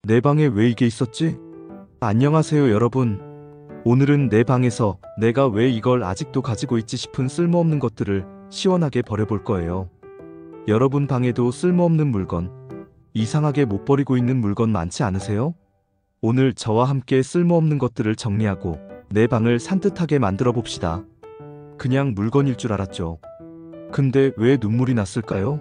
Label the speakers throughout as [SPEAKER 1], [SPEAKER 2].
[SPEAKER 1] 내 방에 왜 이게 있었지? 안녕하세요 여러분. 오늘은 내 방에서 내가 왜 이걸 아직도 가지고 있지 싶은 쓸모없는 것들을 시원하게 버려볼 거예요. 여러분 방에도 쓸모없는 물건, 이상하게 못 버리고 있는 물건 많지 않으세요? 오늘 저와 함께 쓸모없는 것들을 정리하고 내 방을 산뜻하게 만들어 봅시다. 그냥 물건일 줄 알았죠. 근데 왜 눈물이 났을까요?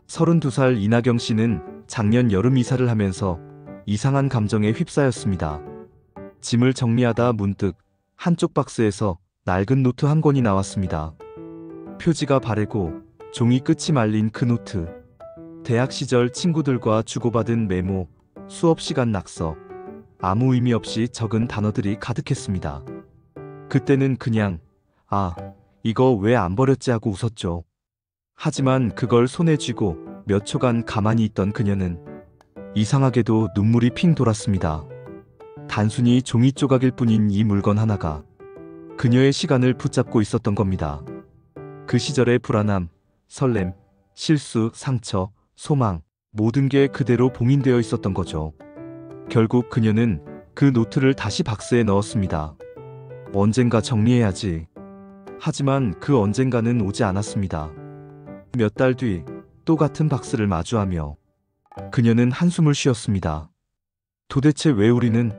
[SPEAKER 1] 32살 이나경 씨는 작년 여름 이사를 하면서 이상한 감정에 휩싸였습니다. 짐을 정리하다 문득 한쪽 박스에서 낡은 노트 한 권이 나왔습니다. 표지가 바래고 종이 끝이 말린 그 노트. 대학 시절 친구들과 주고받은 메모, 수업 시간 낙서, 아무 의미 없이 적은 단어들이 가득했습니다. 그때는 그냥 이거 왜 안 버렸지 하고 웃었죠. 하지만 그걸 손에 쥐고 몇 초간 가만히 있던 그녀는 이상하게도 눈물이 핑 돌았습니다. 단순히 종이 조각일 뿐인 이 물건 하나가 그녀의 시간을 붙잡고 있었던 겁니다. 그 시절의 불안함, 설렘, 실수, 상처, 소망, 모든 게 그대로 봉인되어 있었던 거죠. 결국 그녀는 그 노트를 다시 박스에 넣었습니다. 언젠가 정리해야지. 하지만 그 언젠가는 오지 않았습니다. 몇 달 뒤 또 같은 박스를 마주하며 그녀는 한숨을 쉬었습니다. 도대체 왜 우리는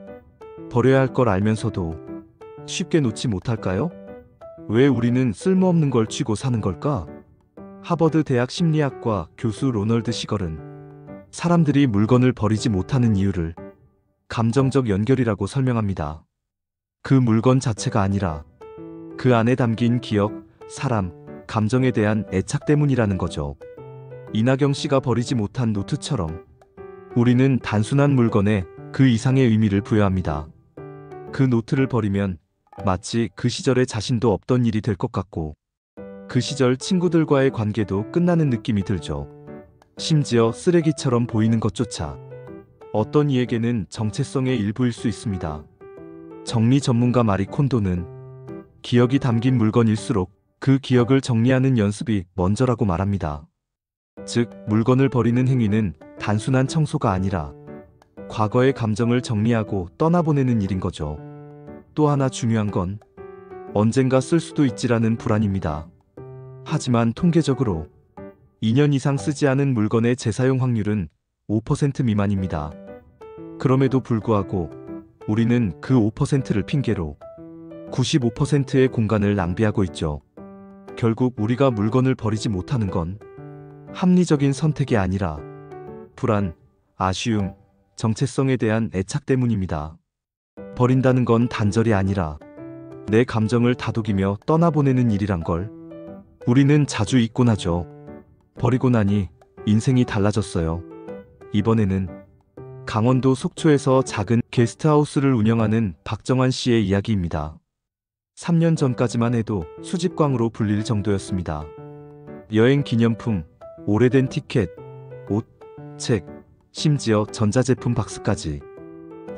[SPEAKER 1] 버려야 할 걸 알면서도 쉽게 놓지 못할까요? 왜 우리는 쓸모없는 걸 쥐고 사는 걸까? 하버드 대학 심리학과 교수 로널드 시걸은 사람들이 물건을 버리지 못하는 이유를 감정적 연결이라고 설명합니다. 그 물건 자체가 아니라 그 안에 담긴 기억, 사람, 감정에 대한 애착 때문이라는 거죠. 이나경 씨가 버리지 못한 노트처럼 우리는 단순한 물건에 그 이상의 의미를 부여합니다. 그 노트를 버리면 마치 그 시절의 자신도 없던 일이 될 것 같고 그 시절 친구들과의 관계도 끝나는 느낌이 들죠. 심지어 쓰레기처럼 보이는 것조차 어떤 이에게는 정체성의 일부일 수 있습니다. 정리 전문가 마리 콘도는 기억이 담긴 물건일수록 그 기억을 정리하는 연습이 먼저라고 말합니다. 즉, 물건을 버리는 행위는 단순한 청소가 아니라 과거의 감정을 정리하고 떠나보내는 일인 거죠. 또 하나 중요한 건 언젠가 쓸 수도 있지라는 불안입니다. 하지만 통계적으로 2년 이상 쓰지 않은 물건의 재사용 확률은 5% 미만입니다. 그럼에도 불구하고 우리는 그 5%를 핑계로 95%의 공간을 낭비하고 있죠. 결국 우리가 물건을 버리지 못하는 건 합리적인 선택이 아니라 불안, 아쉬움, 정체성에 대한 애착 때문입니다. 버린다는 건 단절이 아니라 내 감정을 다독이며 떠나보내는 일이란 걸 우리는 자주 잊곤 하죠. 버리고 나니 인생이 달라졌어요. 이번에는 강원도 속초에서 작은 게스트하우스를 운영하는 박정환 씨의 이야기입니다. 3년 전까지만 해도 수집광으로 불릴 정도였습니다. 여행 기념품, 오래된 티켓, 옷, 책, 심지어 전자제품 박스까지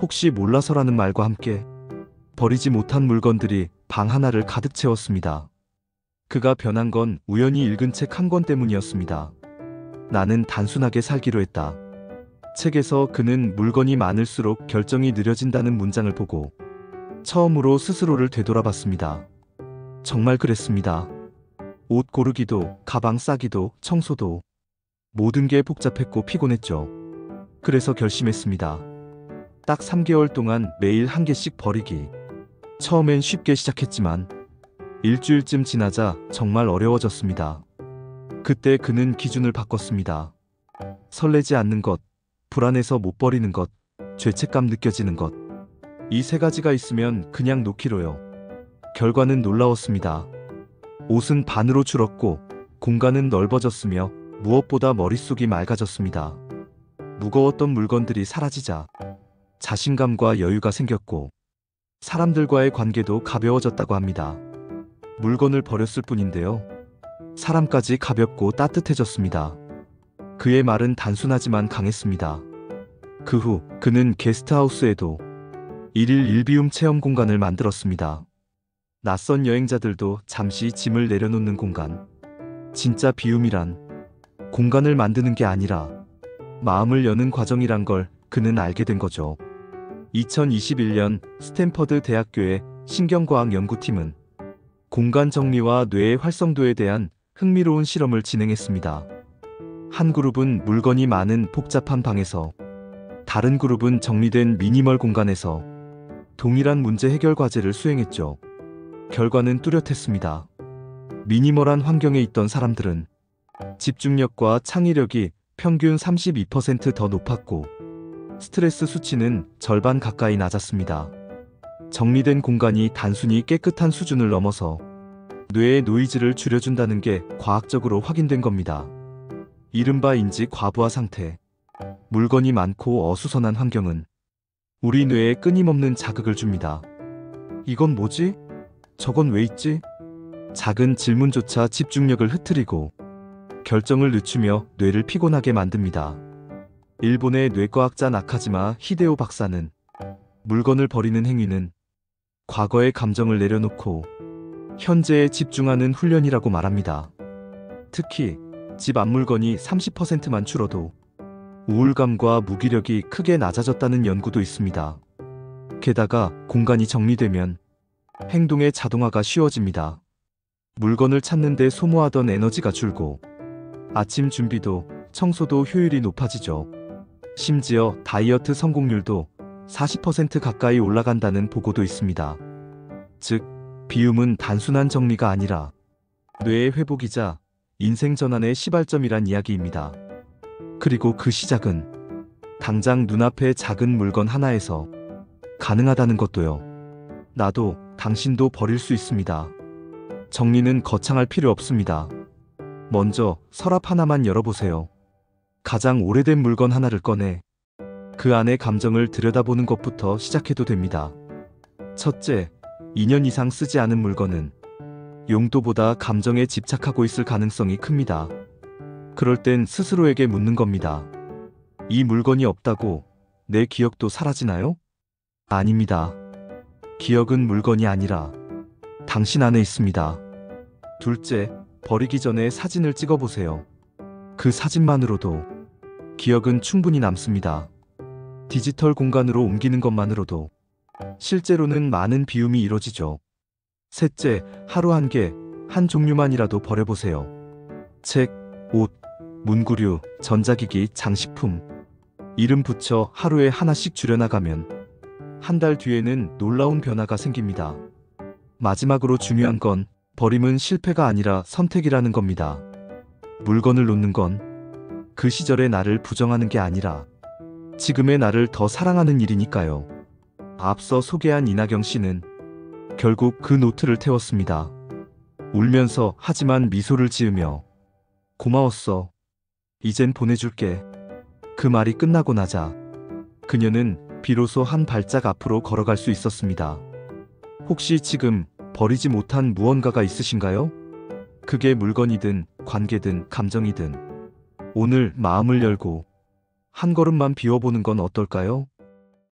[SPEAKER 1] 혹시 몰라서라는 말과 함께 버리지 못한 물건들이 방 하나를 가득 채웠습니다. 그가 변한 건 우연히 읽은 책 한 권 때문이었습니다. 나는 단순하게 살기로 했다. 책에서 그는 물건이 많을수록 결정이 느려진다는 문장을 보고 처음으로 스스로를 되돌아봤습니다. 정말 그랬습니다. 옷 고르기도, 가방 싸기도, 청소도 모든 게 복잡했고 피곤했죠. 그래서 결심했습니다. 딱 3개월 동안 매일 한 개씩 버리기. 처음엔 쉽게 시작했지만 일주일쯤 지나자 정말 어려워졌습니다. 그때 그는 기준을 바꿨습니다. 설레지 않는 것, 불안해서 못 버리는 것, 죄책감 느껴지는 것. 이 세 가지가 있으면 그냥 놓기로요. 결과는 놀라웠습니다. 옷은 반으로 줄었고 공간은 넓어졌으며 무엇보다 머릿속이 맑아졌습니다. 무거웠던 물건들이 사라지자 자신감과 여유가 생겼고 사람들과의 관계도 가벼워졌다고 합니다. 물건을 버렸을 뿐인데요. 사람까지 가볍고 따뜻해졌습니다. 그의 말은 단순하지만 강했습니다. 그 후 그는 게스트하우스에도 1일 1비움 체험 공간을 만들었습니다. 낯선 여행자들도 잠시 짐을 내려놓는 공간. 진짜 비움이란 공간을 만드는 게 아니라 마음을 여는 과정이란 걸 그는 알게 된 거죠. 2021년 스탠퍼드 대학교의 신경과학 연구팀은 공간 정리와 뇌의 활성도에 대한 흥미로운 실험을 진행했습니다. 한 그룹은 물건이 많은 복잡한 방에서, 다른 그룹은 정리된 미니멀 공간에서 동일한 문제 해결 과제를 수행했죠. 결과는 뚜렷했습니다. 미니멀한 환경에 있던 사람들은 집중력과 창의력이 평균 32% 더 높았고, 스트레스 수치는 절반 가까이 낮았습니다. 정리된 공간이 단순히 깨끗한 수준을 넘어서 뇌의 노이즈를 줄여준다는 게 과학적으로 확인된 겁니다. 이른바 인지 과부하 상태. 물건이 많고 어수선한 환경은 우리 뇌에 끊임없는 자극을 줍니다. 이건 뭐지? 저건 왜 있지? 작은 질문조차 집중력을 흐트리고 결정을 늦추며 뇌를 피곤하게 만듭니다. 일본의 뇌과학자 나카지마 히데오 박사는 물건을 버리는 행위는 과거의 감정을 내려놓고 현재에 집중하는 훈련이라고 말합니다. 특히 집 앞 물건이 30%만 줄어도 우울감과 무기력이 크게 낮아졌다는 연구도 있습니다. 게다가 공간이 정리되면 행동의 자동화가 쉬워집니다. 물건을 찾는 데 소모하던 에너지가 줄고 아침 준비도 청소도 효율이 높아지죠. 심지어 다이어트 성공률도 40% 가까이 올라간다는 보고도 있습니다. 즉, 비움은 단순한 정리가 아니라 뇌의 회복이자 인생 전환의 시발점이란 이야기입니다. 그리고 그 시작은 당장 눈앞의 작은 물건 하나에서 가능하다는 것도요. 나도 당신도 버릴 수 있습니다. 정리는 거창할 필요 없습니다. 먼저 서랍 하나만 열어보세요. 가장 오래된 물건 하나를 꺼내 그 안의 감정을 들여다보는 것부터 시작해도 됩니다. 첫째, 2년 이상 쓰지 않은 물건은 용도보다 감정에 집착하고 있을 가능성이 큽니다. 그럴 땐 스스로에게 묻는 겁니다. 이 물건이 없다고 내 기억도 사라지나요? 아닙니다. 기억은 물건이 아니라 당신 안에 있습니다. 둘째, 버리기 전에 사진을 찍어보세요. 그 사진만으로도 기억은 충분히 남습니다. 디지털 공간으로 옮기는 것만으로도 실제로는 많은 비움이 이뤄지죠. 셋째, 하루 한 종류만이라도 버려보세요. 책, 옷, 문구류, 전자기기, 장식품. 이름 붙여 하루에 하나씩 줄여나가면 한 달 뒤에는 놀라운 변화가 생깁니다. 마지막으로 중요한 건 버림은 실패가 아니라 선택이라는 겁니다. 물건을 놓는 건 그 시절의 나를 부정하는 게 아니라 지금의 나를 더 사랑하는 일이니까요. 앞서 소개한 이나경 씨는 결국 그 노트를 태웠습니다. 울면서 하지만 미소를 지으며 고마웠어. 이젠 보내줄게. 그 말이 끝나고 나자 그녀는 비로소 한 발짝 앞으로 걸어갈 수 있었습니다. 혹시 지금 버리지 못한 무언가가 있으신가요? 그게 물건이든 관계든 감정이든 오늘 마음을 열고 한 걸음만 비워보는 건 어떨까요?